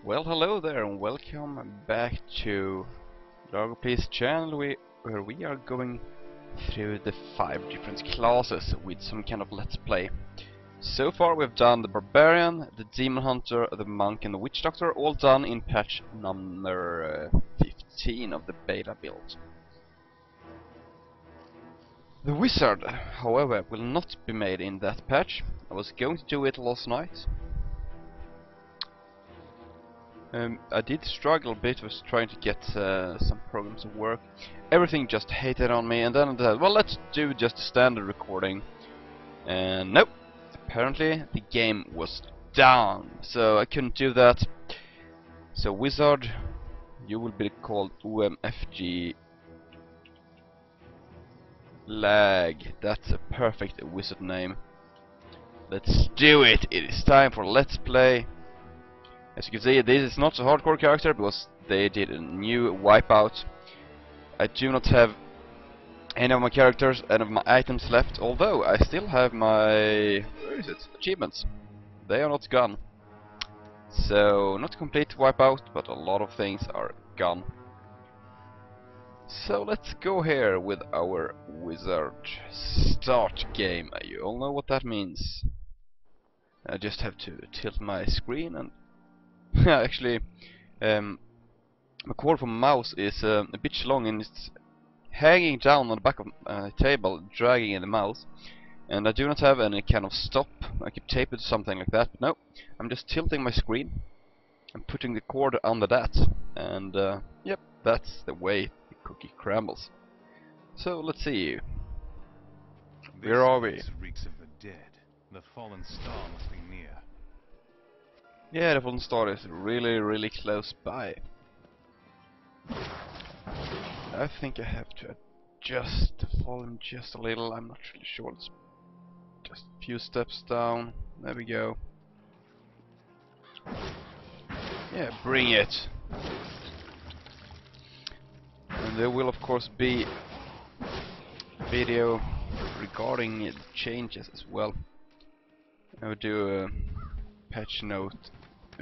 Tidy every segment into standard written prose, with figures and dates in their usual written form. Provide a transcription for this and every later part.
Well, hello there and welcome back to Please channel where we are going through the 5 different classes with some kind of let's play. So far we've done the Barbarian, the Demon Hunter, the Monk and the Witch Doctor, all done in patch number 15 of the beta build. The Wizard, however, will not be made in that patch. I was going to do it last night. I did struggle a bit with trying to get some programs to work. Everything just hated on me, and then I said, well, let's do just a standard recording. And nope, apparently the game was down, so I couldn't do that. So Wizard, you will be called OMFG Lag. That's a perfect wizard name. Let's do it! It is time for Let's Play. As you can see, this is not a hardcore character because they did a new wipeout. I do not have any of my characters, any of my items left, although I still have my achievements. They are not gone. So, not complete wipeout, but a lot of things are gone. So let's go here with our wizard. Start game. You all know what that means. I just have to tilt my screen and actually, my cord for mouse is a bit long and it's hanging down on the back of the table, dragging in the mouse. And I do not have any kind of stop. I could tape it to something like that, but no. I'm just tilting my screen and putting the cord under that. And yep, that's the way the cookie crumbles. So let's see. Where are we? This reeks of the dead. The fallen star must be near. Yeah, the fallen star is really, really close by. I think I have to adjust the volume just a little. I'm not really sure. It's just a few steps down. There we go. Yeah, bring it. And there will of course be video regarding the changes as well. I would do a patch note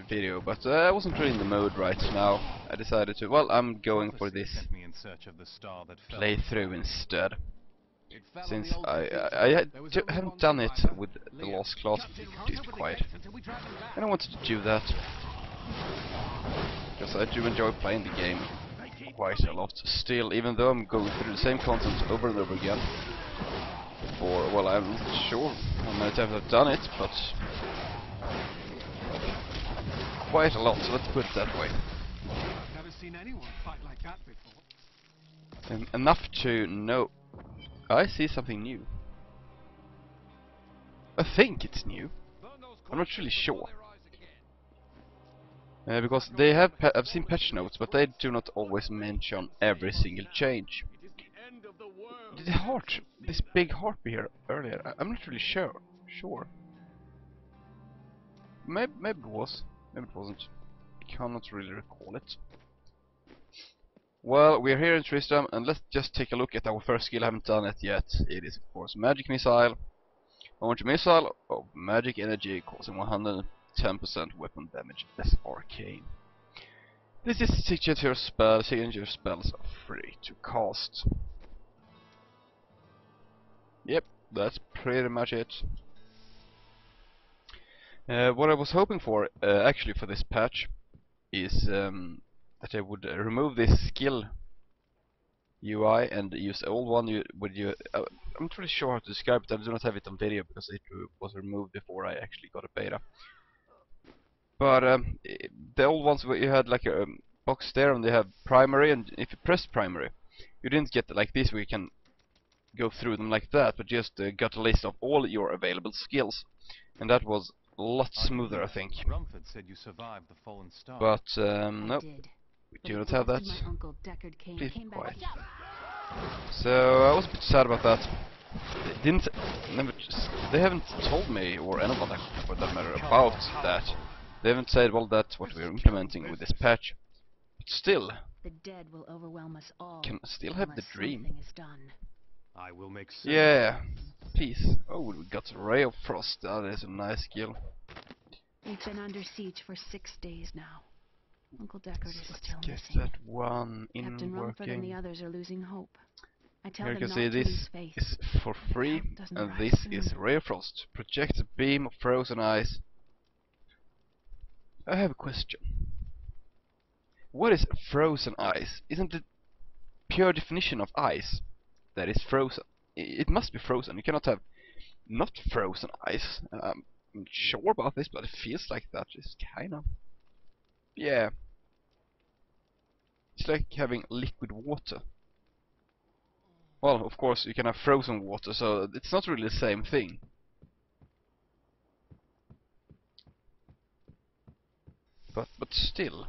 video, but I wasn't really in the mood right now. I decided to, well, I'm going for this playthrough instead, since I haven't done it with the last class, just be quiet, and I wanted to do that because I do enjoy playing the game quite a lot still, even though I'm going through the same content over and over again. Or, well, I'm not sure how many times I've done it, but quite a lot, so let's put it that way. I've never seen anyone fight like that before. Enough to know. I see something new. I think it's new. I'm not really sure. Because they have I've seen patch notes, but they do not always mention every single change. Did the heart, this big heart be here earlier? I'm not really sure. Maybe it was. Maybe it wasn't. I cannot really recall it. Well, we're here in Tristram, and let's just take a look at our first skill. I haven't done it yet. It is, of course, Magic Missile. Launch a missile of magic energy, causing 110% weapon damage as arcane. This is signature spell. Signature spells are free to cast. Yep, that's pretty much it. What I was hoping for, actually, for this patch, is that I would remove this skill UI and use the old one. I'm not really sure how to describe it. I do not have it on video because it was removed before I actually got a beta. But the old ones where you had like a box there, and they have primary, and if you press primary, you didn't get like this where you can go through them like that, but just got a list of all your available skills, and that was a lot smoother, I think. Said you survived the fallen star. But nope, we do not have that. Please be quiet. So I was a bit sad about that. They haven't told me, or anyone for that matter, about that. They haven't said, well, that's what we're implementing with this patch. But still, the dead will overwhelm us all. Can still have the dream. I will make sense. Yeah, peace. Oh, we got a Ray of Frost. That is a nice skill. We've been under siege for 6 days now. Uncle Deckard is Let's still get missing. that one in Captain Rumford and the working. others are losing hope. I tell Here you them can not see to lose this faith. is for free, Help doesn't and arrive this soon. is Rare Frost. Projects a beam of frozen ice. I have a question. What is frozen ice? Isn't it pure definition of ice that is frozen? It must be frozen. You cannot have not frozen ice. I'm not sure about this, but it feels like that. It's kind of... Yeah. It's like having liquid water. Well, of course, you can have frozen water, so it's not really the same thing. But still.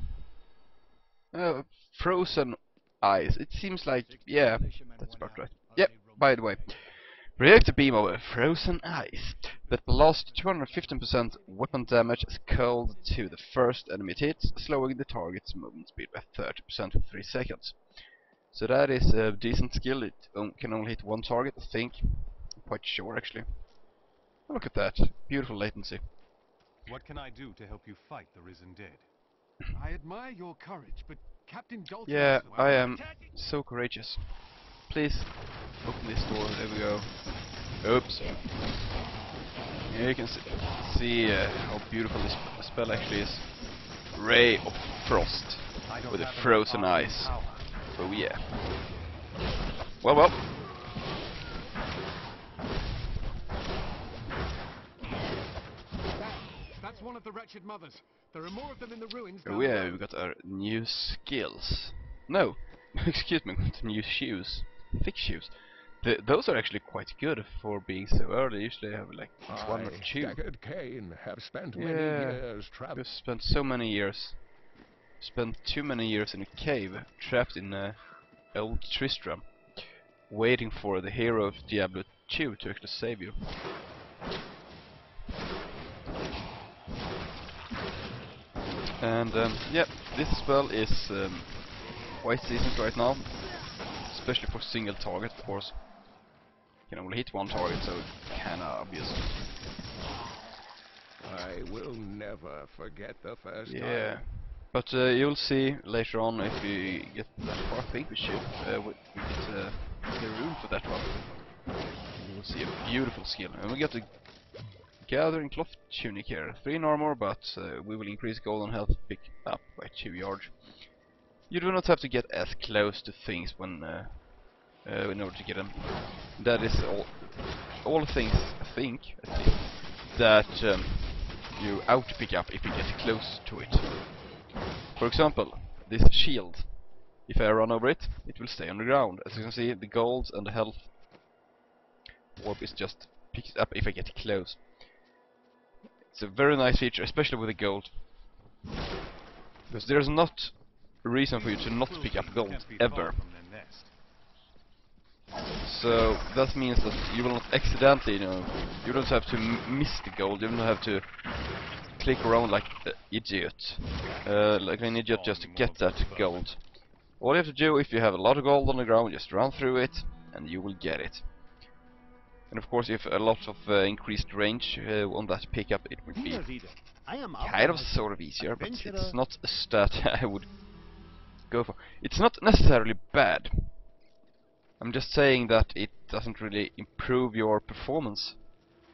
Frozen ice. It seems like... Yeah, that's about right. Yep, by the way. React a beam of frozen ice that blasts 215% weapon damage as cold to the first enemy it hits, slowing the target's movement speed by 30% for 3 seconds. So that is a decent skill. It can only hit one target, I think. I'm quite sure, actually. Look at that. Beautiful latency. What can I do to help you fight the risen dead? I admire your courage, but Captain Dalton Yeah, is... I am so courageous. Please, open this door. There we go. Oops. Here you can see how beautiful this spell actually is. Ray of Frost with a frozen ice. Oh yeah. Well. That's one of the wretched mothers. There are more of them in the ruins down Oh the yeah, road. we got our new skills. No, excuse me, new shoes. Thick shoes. Those are actually quite good for being so early. Usually I have like one or two. Deckard Cain have spent Yeah, many years traveling. we've spent so many years. Spent too many years in a cave, trapped in old Tristram, waiting for the hero of Diablo 2 to actually save you. And yeah, this spell is quite decent right now, especially for single target, of course. You can only hit one target, so it's kinda obvious. I will never forget the first Yeah, time. but you'll see later on if we get that far. I think we should. We get the room for that one. You will see a beautiful skill, and we get the Gathering Cloth Tunic here. 3 in armor, but we will increase golden health pick up by 2 yards. You do not have to get as close to things when in order to get them. That is all things I think at least that you out pick up if you get close to it. For example, this shield. If I run over it, it will stay on the ground. As you can see, the gold and the health orb is just picked up if I get close. It's a very nice feature, especially with the gold. Because there's not a reason for you to not pick up gold, ever. So that means that you will not accidentally, you don't have to miss the gold, you don't have to click around like an idiot. Like an idiot just to get that gold. All you have to do, if you have a lot of gold on the ground, just run through it, and you will get it. And of course, if a lot of increased range on that pickup, it would be kind of sort of easier, but it's not a stat I would go for. It's not necessarily bad. I'm just saying that it doesn't really improve your performance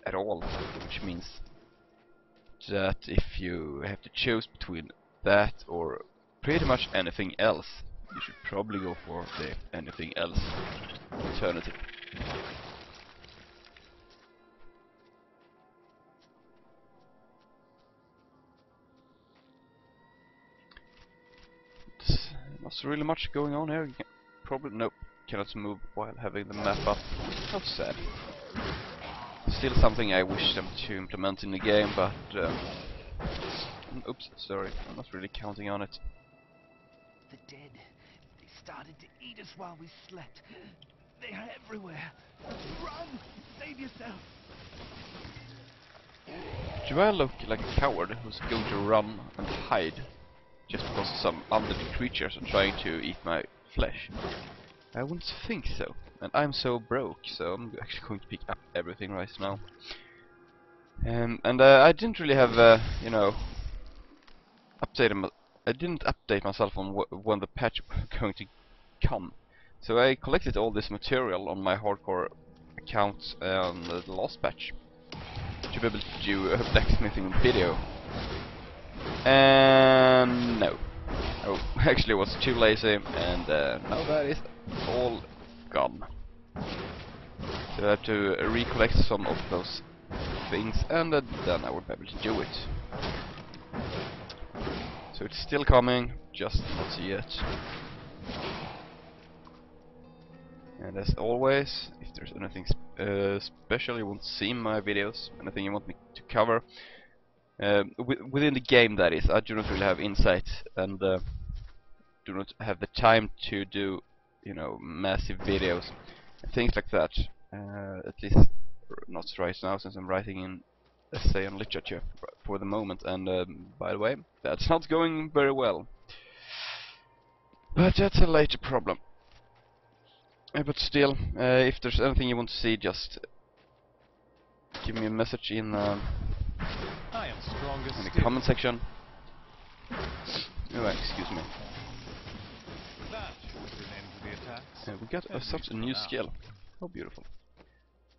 at all, which means that if you have to choose between that or pretty much anything else, you should probably go for the anything else alternative. There's not really much going on here. You can probably nope, cannot move while having the map up. How sad. Still something I wish them to implement in the game, but oops, sorry, I'm not really counting on it. The dead. They started to eat us while we slept. They are everywhere. Run! Save yourself! Do I look like a coward who's going to run and hide just because some undead creatures are trying to eat my flesh? I wouldn't think so. And I'm so broke, so I'm actually going to pick up everything right now. And I didn't really have, updated I didn't update myself on when the patch was going to come. So I collected all this material on my hardcore account on the last patch to be able to do a blacksmithing video. And no. Oh, actually I was too lazy, and now that is all gone. So I have to recollect some of those things, and then I will be able to do it. So it's still coming, just not yet. And as always, if there's anything special you want to see in my videos, anything you want me to cover, within the game that is, I do not really have insight, and do not have the time to do, you know, massive videos and things like that. At least not right now, since I'm writing in essay on literature for the moment, and by the way, that's not going very well. But that's a later problem. But still, if there's anything you want to see, just give me a message in I am strongest the still. comment section. Oh, excuse me. That should put an end to the attacks. We got At such least a for new now. skill. How beautiful.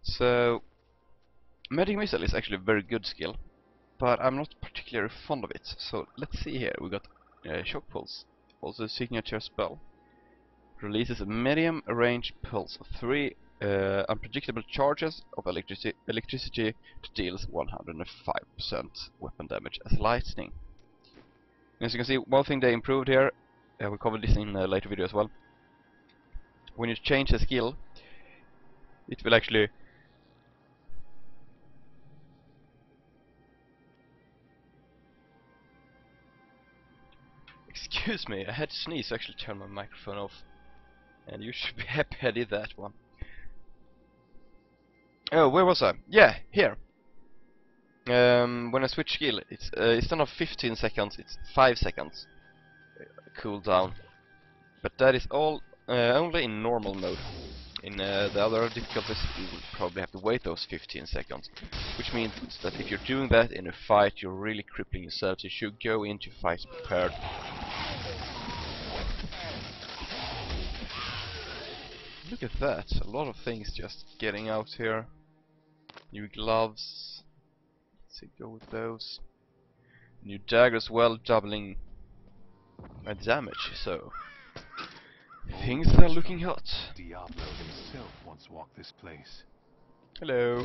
So, Magic Missile is actually a very good skill, but I'm not particularly fond of it. So let's see here. We got Shock Pulse, also a signature spell. Releases a medium range pulse of 3 unpredictable charges of electricity that deals 105% weapon damage as lightning. As you can see, one thing they improved here, we covered this in a later video as well. When you change the skill, it will actually excuse me, I had to sneeze, so I actually turned my microphone off. And you should be happy I did that one. Oh, where was I? Yeah, here. When I switch skill, it's instead of 15 seconds, it's 5 seconds cooldown. But that is all only in normal mode. In the other difficulties, you will probably have to wait those 15 seconds. Which means that if you're doing that in a fight, you're really crippling yourself. You should go into fight prepared. Look at that, a lot of things just getting out here. New gloves. Let's see, go with those. New dagger as well, doubling my damage, so things are looking hot. Diablo himself once walked this place. Hello.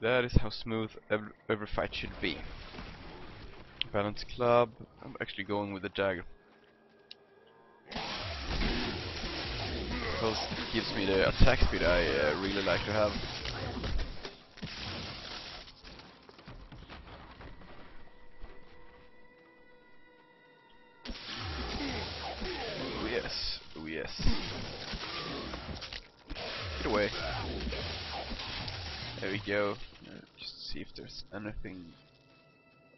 That is how smooth every fight should be. Balance club. I'm actually going with the dagger. Because it gives me the attack speed I really like to have. Oh yes, oh yes. Get away. There we go. Just see if there's anything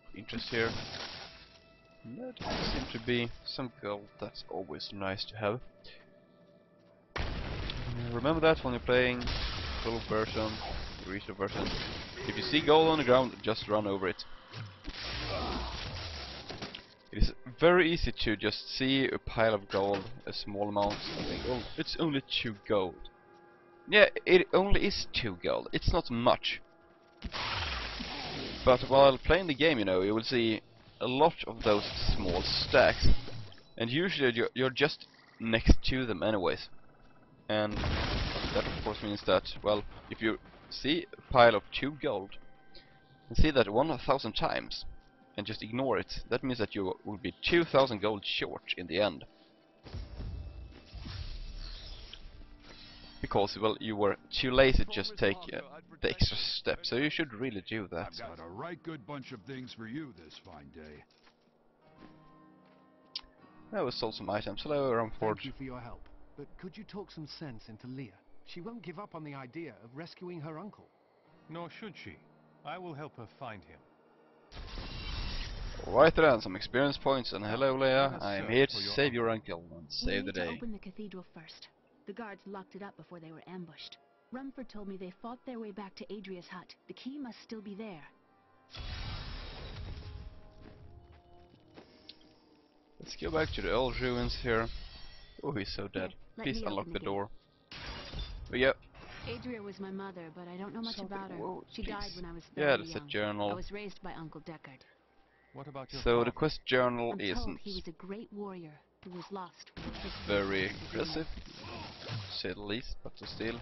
of interest here. No, doesn't seem to be. Some gold, that's always nice to have. Remember that when you're playing full version, restore version. If you see gold on the ground, just run over it. It is very easy to just see a pile of gold, a small amount, and think, oh, it's only 2 gold. Yeah, it only is 2 gold. It's not much. But while playing the game, you know, you will see a lot of those small stacks, and usually you're just next to them anyways. And that of course means that, well, if you see a pile of 2 gold and see that 1,000 times and just ignore it, that means that you will be 2,000 gold short in the end. Because, well, you were too lazy to just take the extra step, so you should really do that. I've got a right good bunch of things for you this fine day. I was sold some items. Hello, Ramford. Thank you for your help. But could you talk some sense into Leah? She won't give up on the idea of rescuing her uncle. Nor should she. I will help her find him. Alright then, some experience points, and hello Leia. I am here to For your save your uncle and We save the need to day. open the cathedral first. The guards locked it up before they were ambushed. Rumford told me they fought their way back to Adria's hut. The key must still be there. Let's go back to the old ruins here. Oh, he's so dead. Let Please me unlock open the the door. But yeah. Adria was my mother, but I don't know much Something- about her. whoa, She please. died when I was Yeah, very that's a young. journal. I was raised by Uncle Deckard. What about your So father? the quest journal I'm isn't told he was a great warrior who was lost for the very impressive, to say the least, but still.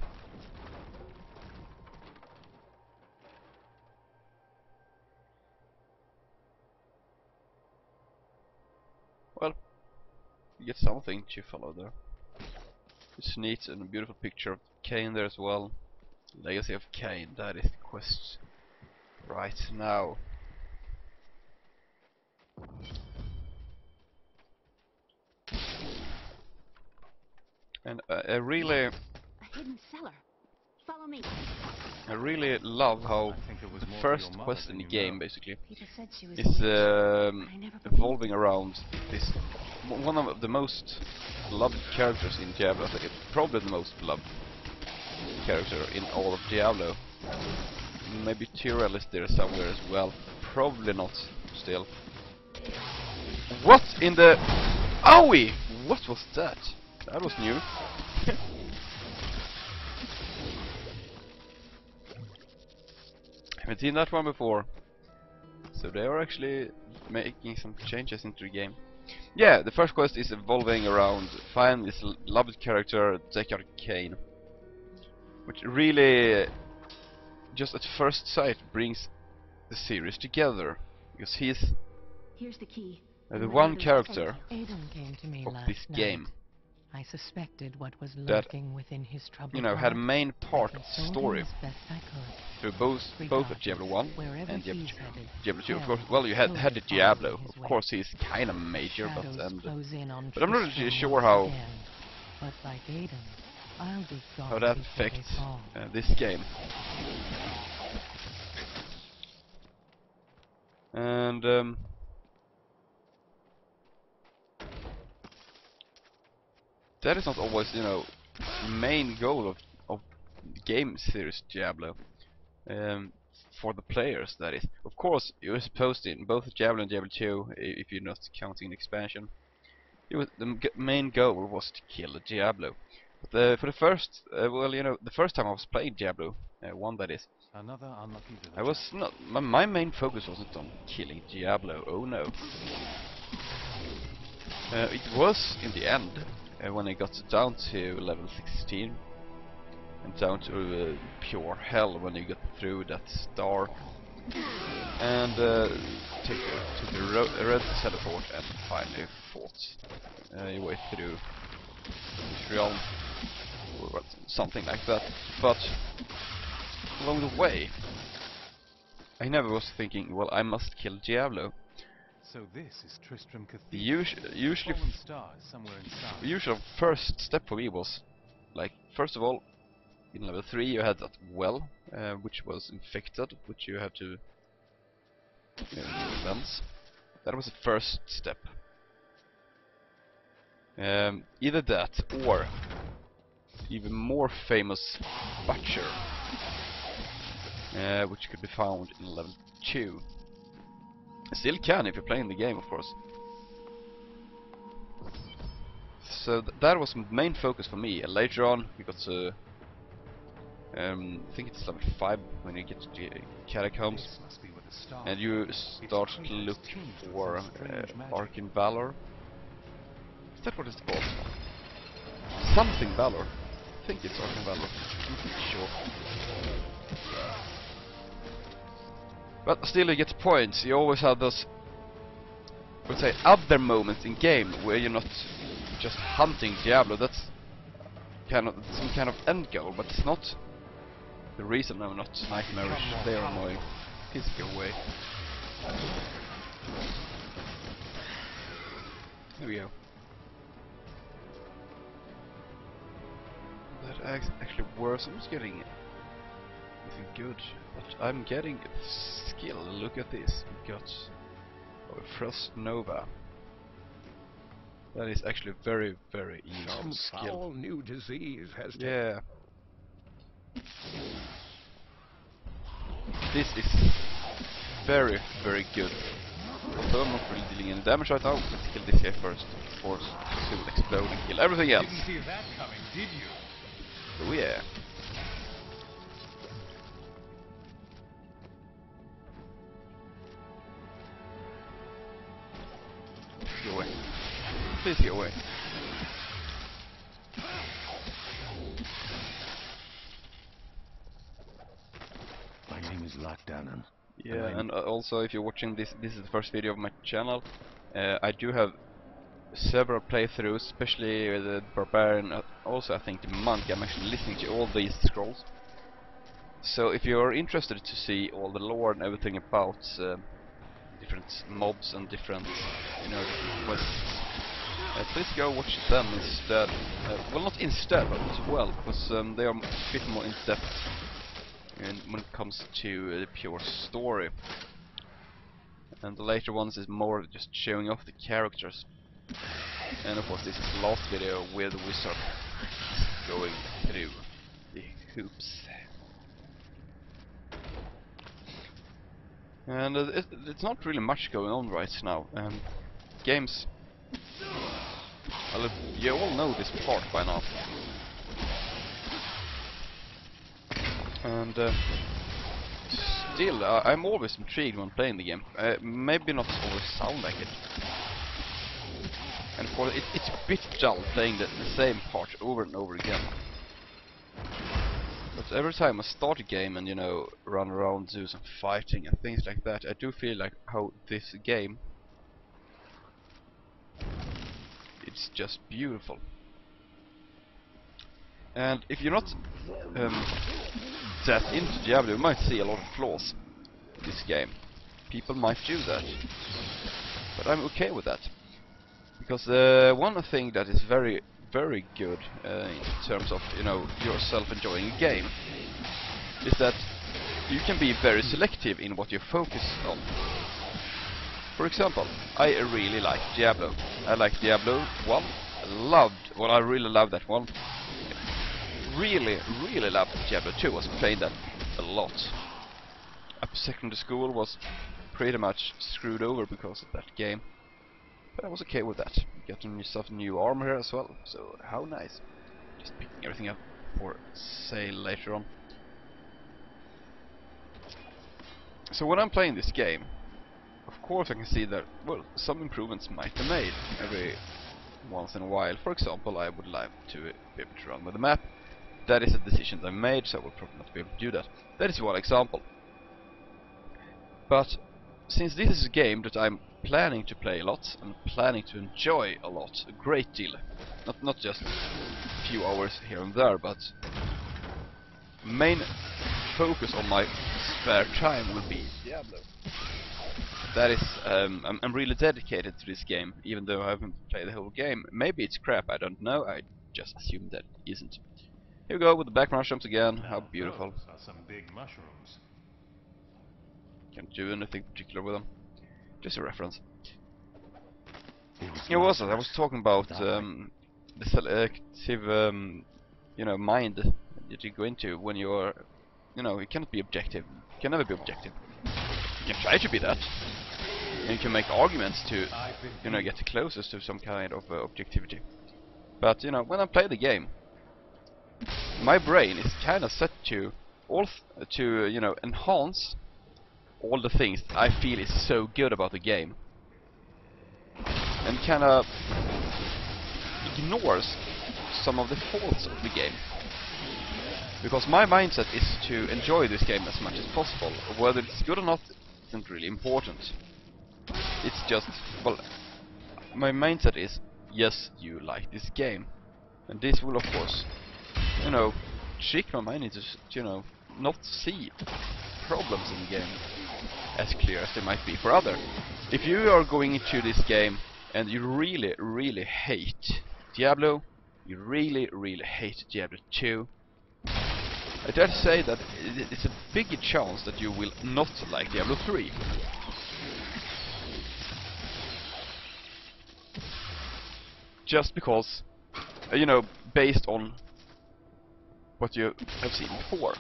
Well, you get something to follow there. It's neat and a beautiful picture of Cain there as well. Legacy of Cain, that is the quest right now. And I really hidden cellar. Follow me. love how I think it was the more for your first mother quest than in the you game know. basically People said she was is a witch, but I never believed evolving it. around this one of the most loved characters in Diablo. I think it's probably the most loved character in all of Diablo. Maybe Tyrell is there somewhere as well. Probably not still. What in the Owie! What was that? That was new. Haven't seen that one before. So they are actually making some changes into the game. Yeah, the first quest is evolving around find this loved character, Deckard Cain. Which really, just at first sight, brings the series together. Because he's Here's the key. the And my one mother's character thank Aiden came to me of last this night. game I suspected what was that, lurking within his troubled you know, had a heart. main part I of the consoled story him as best I could. through both of Diablo 1 Wherever and Diablo he's 2. headed, Diablo 2, of hell course. Well, you had will the follow Diablo. his Of way. course, he's kind of major, but Shadows close in on but I'm not really Tristram sure once how again. But like Aiden, I'll be gone how that before affects they fall. this game. And that is not always, you know, main goal of the game series Diablo. For the players, that is. Of course, you're supposed to, in both Diablo and Diablo 2, if you're not counting the expansion, the main goal was to kill Diablo. But for the first, well, you know, the first time I was playing Diablo 1, that is, Another unlucky villager. I was not. My main focus wasn't on killing Diablo. Oh no. It was in the end when I got down to level 16 and down to pure hell when you get through that star and took the red teleport and finally fought your way through this realm or something like that. But along the way, I never was thinking, well, I must kill Diablo. So this is Tristram Cathedral. The usually Fallen star is somewhere inside. the usual first step for me was, like, first of all, in level 3 you had that well, which was infected, which you had to cleanse. That was the first step. Either that or even more famous Butcher, which could be found in level 2. Still can if you're playing the game, of course. So that was main focus for me. And later on, we got to I think it's level 5 when you get to the catacombs, This must be where the star and you start Its to craters look tinged with for some strange magic. Arcane Valor. Is that what it's called? Something Valor. I think it's Arcane Valor. I'm pretty sure. But still, you get points. You always have those, let's say, other moments in game where you're not just hunting Diablo. That's kind of some kind of end goal, but it's not the reason I'm not nightmarish. They are annoying. Please go away. Here we go. That actually worse. I'm just getting nothing good, but I'm getting skill. Look at this. We got Frost Nova. That is actually very, very Some useful skill. foul new disease has taken. Yeah. This is very, very good. Although I'm not really dealing any damage right now, let's kill this guy first. Of course, he will explode and kill everything else. Didn't see that coming, did you? Oh yeah. Go away. Please go away. My name is Lockdown. Yeah, and also if you're watching this, this is the first video of my channel. I do have several playthroughs, especially the Barbarian, also I think the Monk. I'm actually listening to all these scrolls. So if you're interested to see all the lore and everything about different mobs and different, you know, different quests, please go watch them instead. Well, not instead, but as well, because they are a bit more in depth when it comes to the pure story. And the later ones is more just showing off the characters. And of course this is the last video with the wizard going through the hoops. And it's not really much going on right now. Games... Well, you all know this part by now. And still, I'm always intrigued when playing the game. Maybe not always sound like it. And of course, it's a bit dull playing the same part over and over again. But every time I start a game and, you know, run around, do some fighting and things like that, I do feel like how this game, it's just beautiful. And if you're not that into Diablo, you might see a lot of flaws in this game. People might do that, but I'm okay with that, because one thing that is very, very good in terms of, you know, yourself enjoying a game is that you can be very selective in what you focus on. For example, I really like Diablo. I like Diablo 1. I really loved that one. Really loved Diablo 2. Was playing that a lot. Up secondary school was pretty much screwed over because of that game. But I was okay with that. Getting yourself new armor here as well. So how nice. Just picking everything up for sale later on. So when I'm playing this game, of course I can see that, well, some improvements might be made every once in a while. For example, I would like to be able to run with the map. That is a decision I made, so I will probably not be able to do that. That is one example. But since this is a game that I'm planning to play a lot, and planning to enjoy a lot, a great deal, not just a few hours here and there, but main focus on my spare time will be Diablo. That is, I'm really dedicated to this game, even though I haven't played the whole game. Maybe it's crap, I don't know, I just assume that it isn't. Here we go with the black mushrooms again, how beautiful. Those are some big mushrooms. Can't do anything particular with them. Just a reference. Yeah, what was it? I was talking about the selective, you know, mind that you go into when you're, you know, you cannot be objective. You can never be objective. You can try to be that, and you can make arguments to, you know, get the closest to some kind of objectivity. But you know, when I play the game, my brain is kind of set to you know, enhance all the things that I feel is so good about the game, and kind of ignores some of the faults of the game. Because my mindset is to enjoy this game as much as possible. Whether it's good or not isn't really important. It's just, well, my mindset is, yes, you like this game. And this will, of course, you know, trick my mind into, you know, not see problems in the game as clear as they might be for others. If you are going into this game and you really hate Diablo, you really hate Diablo 2, I dare to say that it's a bigger chance that you will not like Diablo 3. Just because, you know, based on what you have seen before.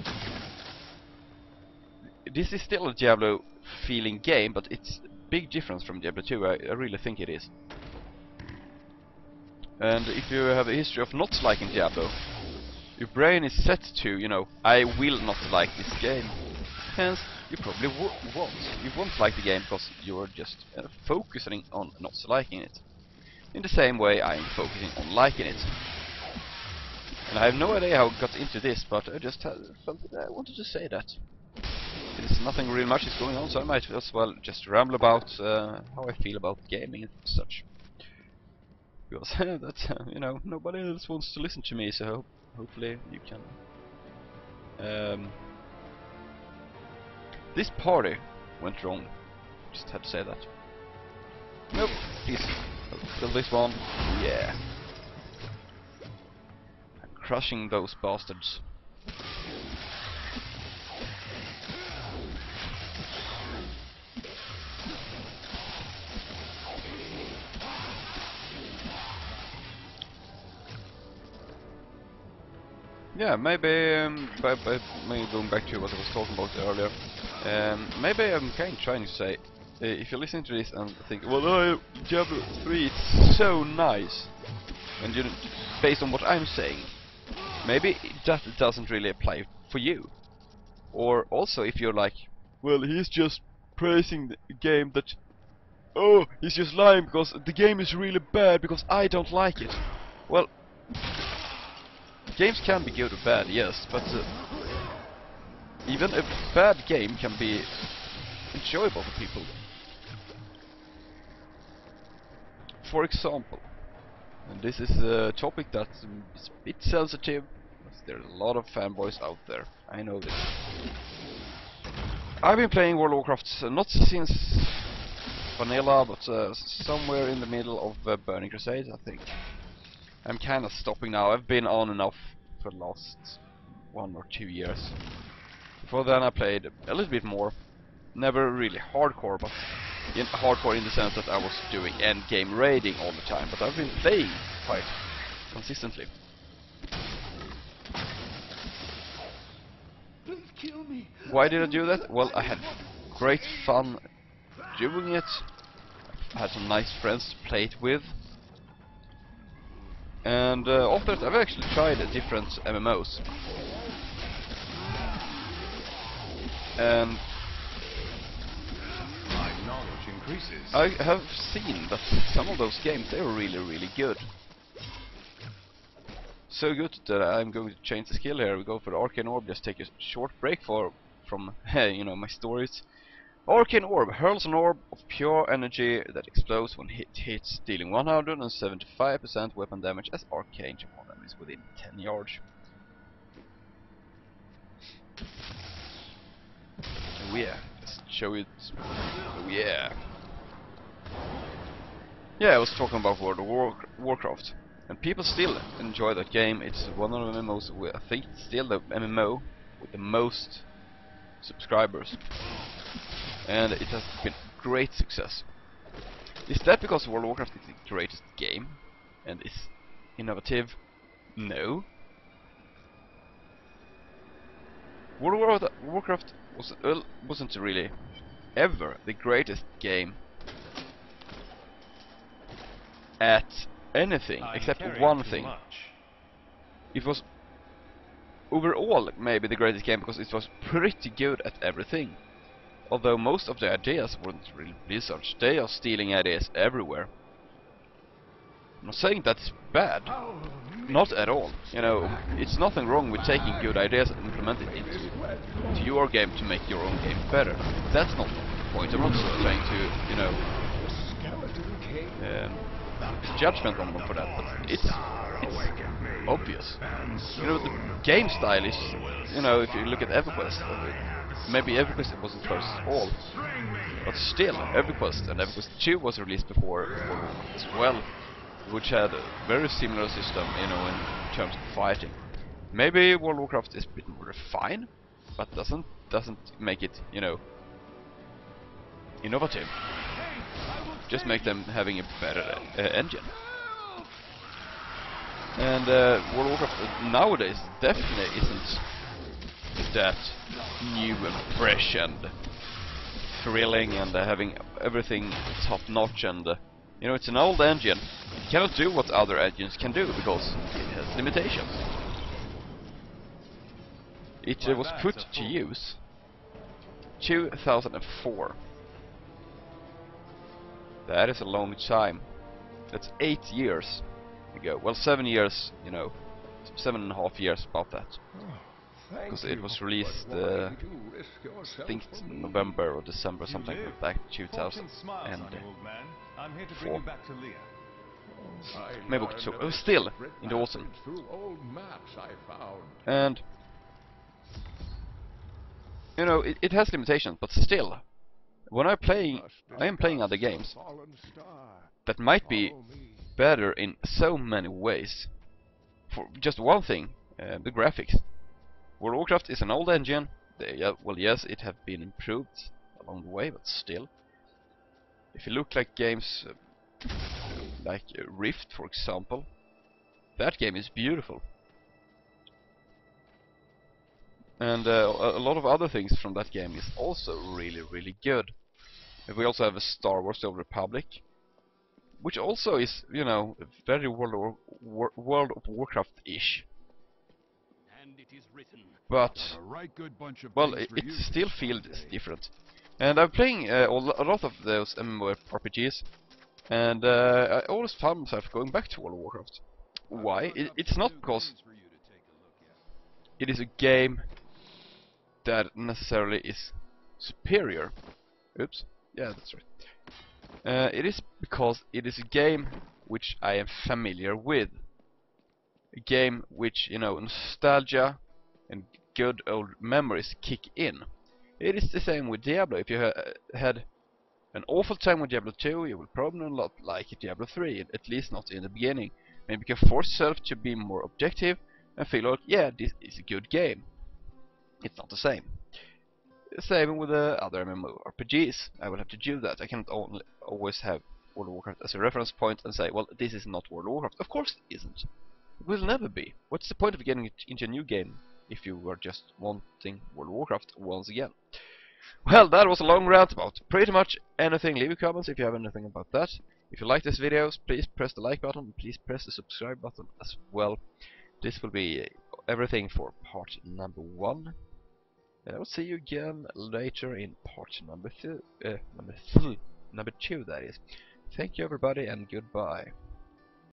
this is still a Diablo feeling game, but it's a big difference from Diablo 2. I really think it is. And if you have a history of not liking Diablo, your brain is set to, you know, I will not like this game. Hence, you probably won't. You won't like the game because you're just focusing on not liking it. In the same way, I'm focusing on liking it. And I have no idea how I got into this, but I just felt that I wanted to say that. There's nothing really much is going on, so I might as well just ramble about how I feel about gaming and such. Because that's, you know, nobody else wants to listen to me, so hopefully you can. This party went wrong. Just had to say that. Nope, please. Kill this one. Yeah. I'm crushing those bastards. Yeah, maybe maybe going back to what I was talking about earlier. Maybe I'm kind of trying to say, if you're listening to this and think, well, Diablo 3 it's so nice, and you, based on what I'm saying, maybe that doesn't really apply for you. Or also, if you're like, well, he's just praising the game that, oh, he's just lying because the game is really bad because I don't like it. Well, games can be good or bad, yes, but even a bad game can be enjoyable for people. For example, and this is a topic that is a bit sensitive, because there's a lot of fanboys out there. I know this. I've been playing World of Warcraft not since vanilla, but somewhere in the middle of Burning Crusade, I think. I'm kind of stopping now. I've been on and off for the last 1 or 2 years. Before then I played a little bit more. Never really hardcore, but hardcore in the sense that I was doing endgame raiding all the time. But I've been playing quite consistently. Please kill me. Why did I do that? Well, I had great fun doing it. I had some nice friends to play it with. And after that, I've actually tried different MMOs. And My knowledge increases. I have seen that some of those games, they were really, really good. So good that I'm going to change the skill here. We go for the Arcane Orb, just take a short break from you know, my stories. Arcane Orb hurls an orb of pure energy that explodes when it hits, dealing 175% weapon damage as arcane upon enemies within 10 yards. Oh yeah, just show it. Oh yeah. Yeah, I was talking about World of Warcraft, and people still enjoy that game. It's one of the MMOs, I think it's still the MMO with the most subscribers. And it has been great success. Is that because World of Warcraft is the greatest game and is innovative? No. World of Warcraft wasn't really ever the greatest game at anything except one thing. It was overall maybe the greatest game because it was pretty good at everything. Although most of the ideas weren't really Blizzard's, they are stealing ideas everywhere. I'm not saying that's bad, not at all. You know, it's nothing wrong with taking good ideas and implementing it into your game to make your own game better. That's not the point. I'm not trying to, you know, judgment on them for that, but it's obvious. You know, the game style is, you know, if you look at EverQuest, maybe EverQuest wasn't first of all, but still, EverQuest and EverQuest 2 was released before as well, which had a very similar system, you know, in terms of fighting. Maybe World of Warcraft is a bit more refined, but doesn't make it, you know, innovative. Just make them having a better engine. And World of Warcraft nowadays definitely isn't that new and fresh and thrilling and having everything top notch and you know, it's an old engine. It cannot do what other engines can do because it has limitations. It was put to use 2004. That is a long time. That's 8 years ago. Well, 7 years, you know, 7.5 years about that. Because it was released, I think November or December, something like that, 2000. Smiles on you, old man. I'm here to bring four. you back to Leah. Maybe October. It was still in the autumn. And you know, it has limitations, but still, when I am playing other games that might be better in so many ways. For just one thing, the graphics. World of Warcraft is an old engine. Well, yes, it have been improved along the way, but still, if you look like games like Rift, for example, that game is beautiful. And a lot of other things from that game is also really, really good. We also have a Star Wars: The Old Republic, which also is, you know, very World of Warcraft-ish. But, well, it still feels different. And I'm playing a lot of those MMORPGs, and I always found myself going back to World of Warcraft. Why? It's not because it is a game that necessarily is superior. Oops. Yeah, that's right. It is because it is a game which I am familiar with. A game which, you know, nostalgia and good old memories kick in. It is the same with Diablo. If you had an awful time with Diablo 2, you will probably not like Diablo 3, at least not in the beginning. Maybe you can force yourself to be more objective and feel like, yeah, this is a good game. It's not the same. Same with the other MMORPGs. I will have to do that. I cannot always have World of Warcraft as a reference point and say, well, this is not World of Warcraft. Of course it isn't. It will never be. What's the point of getting into a new game if you were just wanting World of Warcraft once again? Well, that was a long rant about pretty much anything. Leave your comments if you have anything about that. If you like these videos, please press the like button. Please press the subscribe button as well. This will be everything for part number 1. And I will see you again later in part number 2, that is. Thank you everybody and goodbye.